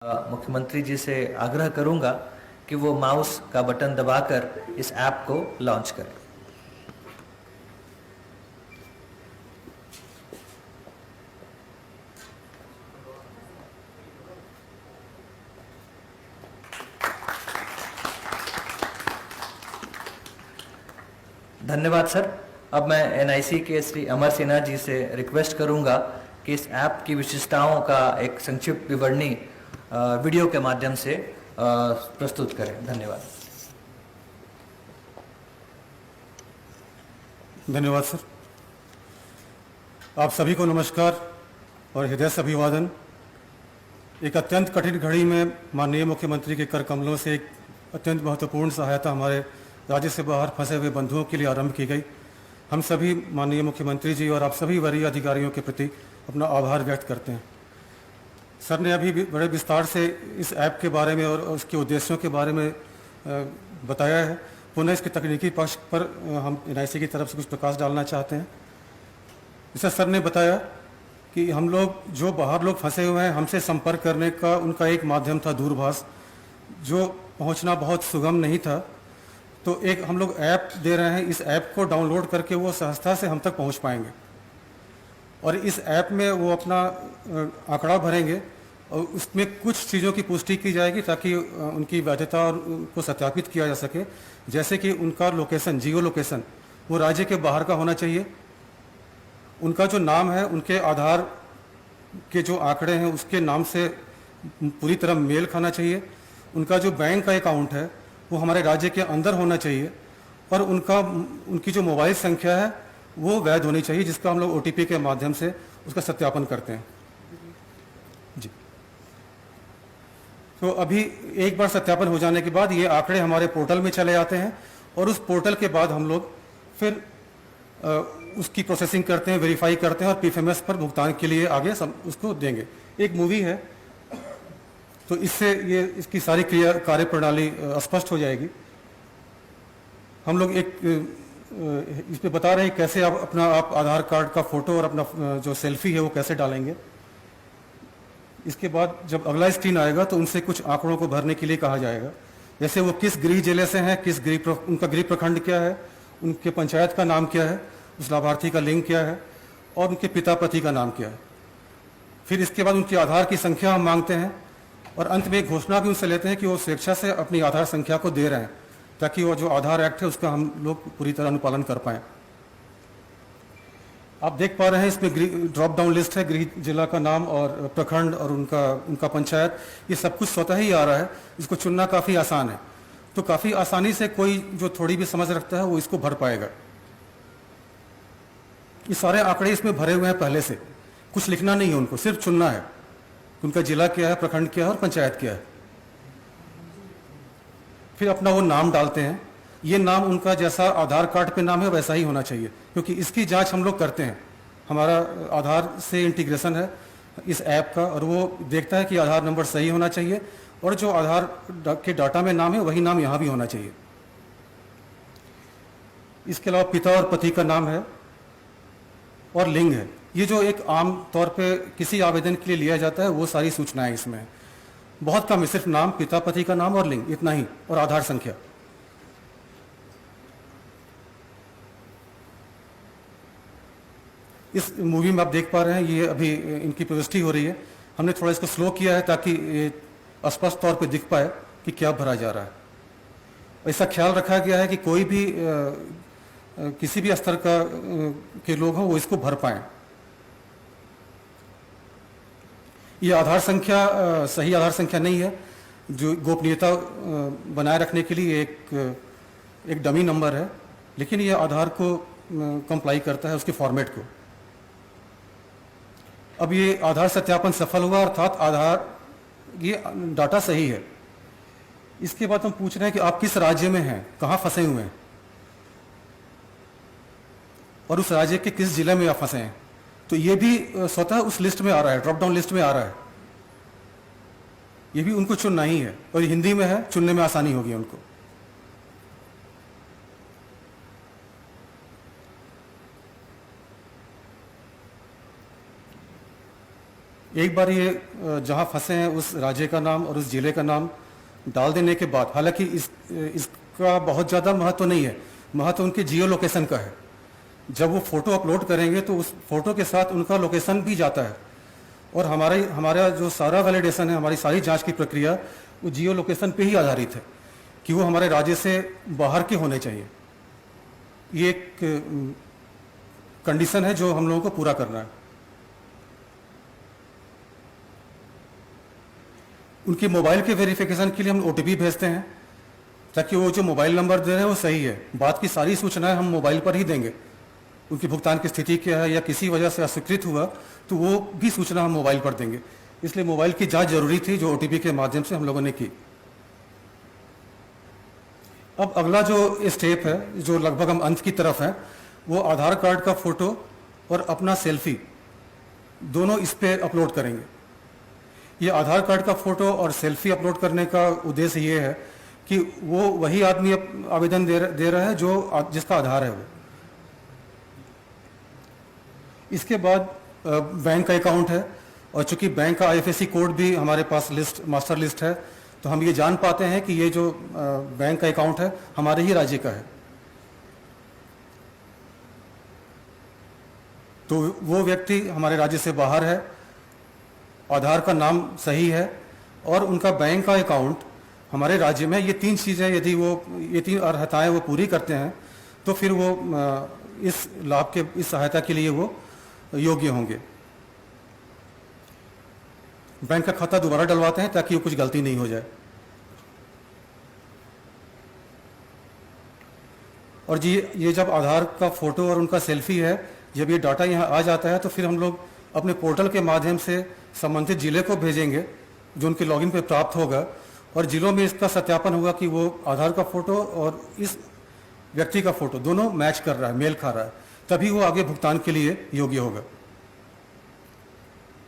मुख्यमंत्री जी से आग्रह करूंगा कि वो माउस का बटन दबाकर इस ऐप को लॉन्च करें। धन्यवाद सर। अब मैं एनआईसी के श्री अमर सिन्हा जी से रिक्वेस्ट करूंगा कि इस ऐप की विशेषताओं का एक संक्षिप्त विवरणी वीडियो के माध्यम से प्रस्तुत करें। धन्यवाद। धन्यवाद सर। आप सभी को नमस्कार और हृदय से अभिवादन। एक अत्यंत कठिन घड़ी में माननीय मुख्यमंत्री के कर कमलों से एक अत्यंत महत्वपूर्ण सहायता हमारे राज्य से बाहर फंसे हुए बंधुओं के लिए आरंभ की गई। हम सभी माननीय मुख्यमंत्री जी और आप सभी वरीय अधिकारियों के प्रति अपना आभार व्यक्त करते हैं। सर ने अभी भी बड़े विस्तार से इस ऐप के बारे में और उसके उद्देश्यों के बारे में बताया है। पुनः इसके तकनीकी पक्ष पर हम एनआईसी की तरफ से कुछ प्रकाश डालना चाहते हैं। जैसा सर ने बताया कि हम लोग जो बाहर लोग फंसे हुए हैं, हमसे संपर्क करने का उनका एक माध्यम था दूरभाष, जो पहुंचना बहुत सुगम नहीं था। तो एक हम लोग ऐप दे रहे हैं, इस ऐप को डाउनलोड करके वो सहजता से हम तक पहुंच पाएंगे और इस ऐप में वो अपना आंकड़ा भरेंगे और उसमें कुछ चीज़ों की पुष्टि की जाएगी ताकि उनकी वैधता और को सत्यापित किया जा सके। जैसे कि उनका लोकेशन, जियो लोकेशन, वो राज्य के बाहर का होना चाहिए। उनका जो नाम है, उनके आधार के जो आंकड़े हैं उसके नाम से पूरी तरह मेल खाना चाहिए। उनका जो बैंक का अकाउंट है वो हमारे राज्य के अंदर होना चाहिए और उनकी जो मोबाइल संख्या है वो वैध होनी चाहिए, जिसका हम लोग ओटीपी के माध्यम से उसका सत्यापन करते हैं जी। तो अभी एक बार सत्यापन हो जाने के बाद ये आंकड़े हमारे पोर्टल में चले आते हैं और उस पोर्टल के बाद हम लोग फिर उसकी प्रोसेसिंग करते हैं, वेरीफाई करते हैं और पीएफएमएस पर भुगतान के लिए आगे उसको देंगे। एक मूवी है तो इससे ये इसकी सारी कार्य प्रणाली स्पष्ट हो जाएगी। हम लोग एक इस पे बता रहे हैं कैसे आप आधार कार्ड का फोटो और अपना जो सेल्फी है वो कैसे डालेंगे। इसके बाद जब अगला स्क्रीन आएगा तो उनसे कुछ आंकड़ों को भरने के लिए कहा जाएगा, जैसे वो किस गृह जिले से हैं, उनका गृह प्रखंड क्या है, उनके पंचायत का नाम क्या है, उस लाभार्थी का लिंग क्या है और उनके पिता पति का नाम क्या है। फिर इसके बाद उनकी आधार की संख्या हम मांगते हैं और अंत में एक घोषणा भी उनसे लेते हैं कि वो स्वेच्छा से अपनी आधार संख्या को दे रहे हैं ताकि वो जो आधार एक्ट है उसका हम लोग पूरी तरह अनुपालन कर पाएँ। आप देख पा रहे हैं इसमें ड्रॉप डाउन लिस्ट है, गृह जिला का नाम और प्रखंड और उनका पंचायत, ये सब कुछ स्वतः ही आ रहा है। इसको चुनना काफ़ी आसान है, तो काफ़ी आसानी से कोई जो थोड़ी भी समझ रखता है वो इसको भर पाएगा। ये सारे आंकड़े इसमें भरे हुए हैं पहले से, कुछ लिखना नहीं है उनको, सिर्फ चुनना है उनका जिला क्या है, प्रखंड क्या है और पंचायत क्या है। फिर अपना वो नाम डालते हैं। ये नाम उनका जैसा आधार कार्ड पे नाम है वैसा ही होना चाहिए, क्योंकि इसकी जांच हम लोग करते हैं। हमारा आधार से इंटीग्रेशन है इस ऐप का और वो देखता है कि आधार नंबर सही होना चाहिए और जो आधार के डाटा में नाम है वही नाम यहाँ भी होना चाहिए। इसके अलावा पिता और पति का नाम है और लिंग है। ये जो एक आम तौर पे किसी आवेदन के लिए लिया जाता है वो सारी सूचनाएं इसमें है। बहुत कम है, सिर्फ नाम, पिता पति का नाम और लिंग, इतना ही, और आधार संख्या। इस मूवी में आप देख पा रहे हैं ये अभी इनकी प्रविष्टि हो रही है। हमने थोड़ा इसको स्लो किया है ताकि ये स्पष्ट तौर पे दिख पाए कि क्या भरा जा रहा है। ऐसा ख्याल रखा गया है कि कोई भी किसी भी स्तर के लोग हों वो इसको भर पाएं। ये आधार संख्या सही आधार संख्या नहीं है, जो गोपनीयता बनाए रखने के लिए एक डमी नंबर है, लेकिन ये आधार को कंप्लाई करता है, उसके फॉर्मेट को। अब ये आधार सत्यापन सफल हुआ, अर्थात आधार ये डाटा सही है। इसके बाद हम पूछ रहे हैं कि आप किस राज्य में हैं, कहाँ फंसे हुए हैं और उस राज्य के किस जिले में आप फंसे हैं। तो ये भी स्वतः उस लिस्ट में आ रहा है, ड्रॉप डाउन लिस्ट में आ रहा है। ये भी उनको चुनना ही है और हिंदी में है, चुनने में आसानी होगी उनको। एक बार ये जहाँ फंसे हैं उस राज्य का नाम और उस जिले का नाम डाल देने के बाद, हालांकि इसका बहुत ज़्यादा महत्व नहीं है, महत्व उनके जियो लोकेशन का है। जब वो फ़ोटो अपलोड करेंगे तो उस फोटो के साथ उनका लोकेशन भी जाता है, और हमारा जो सारा वैलिडेशन है, हमारी सारी जांच की प्रक्रिया वो जियो लोकेशन पे ही आधारित है कि वो हमारे राज्य से बाहर के होने चाहिए। ये एक कंडीशन है जो हम लोगों को पूरा करना है। उनके मोबाइल के वेरिफिकेशन के लिए हम OTP भेजते हैं ताकि वो जो मोबाइल नंबर दे रहे हैं वो सही है। बात की सारी सूचनाएं हम मोबाइल पर ही देंगे। उनकी भुगतान की स्थिति क्या है या किसी वजह से अस्वीकृत हुआ तो वो भी सूचना हम मोबाइल पर देंगे। इसलिए मोबाइल की जांच जरूरी थी, जो OTP के माध्यम से हम लोगों ने की। अब अगला जो स्टेप है, जो लगभग हम अंत की तरफ है, वो आधार कार्ड का फोटो और अपना सेल्फी दोनों इस पे अपलोड करेंगे। ये आधार कार्ड का फोटो और सेल्फी अपलोड करने का उद्देश्य ये है कि वो वही आदमी आवेदन दे रहा है जो जिसका आधार है वो। इसके बाद बैंक का अकाउंट है, और चूंकि बैंक का IFSC कोड भी हमारे पास मास्टर लिस्ट है, तो हम ये जान पाते हैं कि ये जो बैंक का अकाउंट है हमारे ही राज्य का है। तो वो व्यक्ति हमारे राज्य से बाहर है, आधार का नाम सही है और उनका बैंक का अकाउंट हमारे राज्य में। ये 3 चीज़ें यदि ये 3 अर्हताएं वो पूरी करते हैं तो फिर वो इस लाभ के, इस सहायता के लिए वो योग्य होंगे। बैंक का खाता दोबारा डलवाते हैं ताकि वो कुछ गलती नहीं हो जाए। और जी ये जब आधार का फोटो और उनका सेल्फी है, जब ये डाटा यहाँ आ जाता है तो फिर हम लोग अपने पोर्टल के माध्यम से संबंधित जिले को भेजेंगे, जो उनके लॉगिन पे प्राप्त होगा, और जिलों में इसका सत्यापन होगा कि वो आधार का फोटो और इस व्यक्ति का फोटो दोनों मैच कर रहा है, मेल खा रहा है, तभी वो आगे भुगतान के लिए योग्य होगा।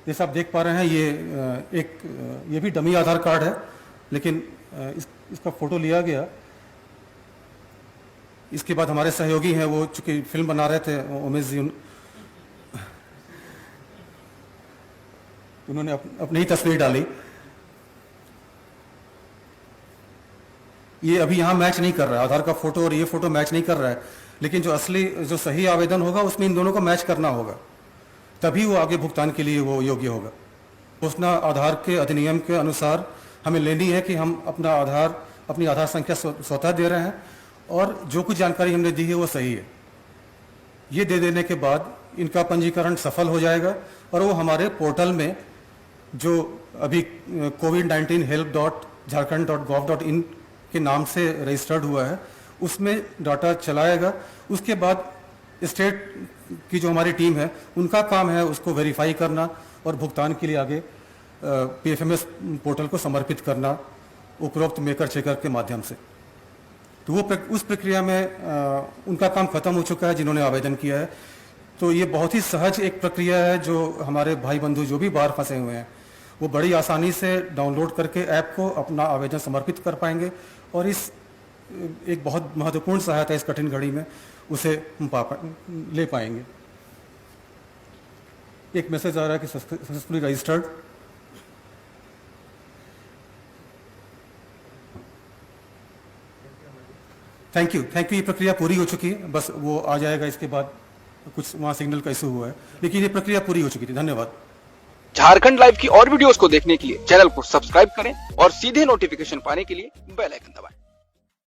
जैसे आप देख पा रहे हैं ये भी डमी आधार कार्ड है, लेकिन इसका फोटो लिया गया। इसके बाद हमारे सहयोगी हैं, वो चूंकि फिल्म बना रहे थे, उमेश जी, उन्होंने अपनी ही तस्वीर डाली। ये अभी यहाँ मैच नहीं कर रहा है, आधार का फोटो और ये फोटो मैच नहीं कर रहा है, लेकिन जो सही आवेदन होगा उसमें इन दोनों को मैच करना होगा, तभी वो आगे भुगतान के लिए वो योग्य होगा। सूचना आधार के अधिनियम के अनुसार हमें लेनी है कि हम अपनी आधार संख्या स्वतः दे रहे हैं और जो कुछ जानकारी हमने दी है वो सही है। ये दे देने के बाद इनका पंजीकरण सफल हो जाएगा और वो हमारे पोर्टल में, जो अभी COVID-19 help.jharkhand.gov.in के नाम से रजिस्टर्ड हुआ है, उसमें डाटा चलाएगा। उसके बाद स्टेट की जो हमारी टीम है, उनका काम है उसको वेरीफाई करना और भुगतान के लिए आगे PFMS पोर्टल को समर्पित करना उपरोक्त मेकर चेकर के माध्यम से। तो वो उस प्रक्रिया में उनका काम खत्म हो चुका है जिन्होंने आवेदन किया है। तो ये बहुत ही सहज एक प्रक्रिया है जो हमारे भाई बंधु जो भी बाहर फंसे हुए हैं वो बड़ी आसानी से डाउनलोड करके ऐप को अपना आवेदन समर्पित कर पाएंगे और इस एक बहुत महत्वपूर्ण सहायता इस कठिन घड़ी में उसे ले पाएंगे। एक मैसेज आ रहा है कि सक्सेसफुली रजिस्टर्ड। Thank you. ये प्रक्रिया पूरी हो चुकी है, बस वो आ जाएगा। इसके बाद कुछ वहाँ सिग्नल का इशू हुआ है, लेकिन ये प्रक्रिया पूरी हो चुकी थी। धन्यवाद। झारखंड लाइव की और वीडियोस को देखने के लिए चैनल को सब्सक्राइब करें और सीधे नोटिफिकेशन पाने के लिए बेल आइकन दबाएं।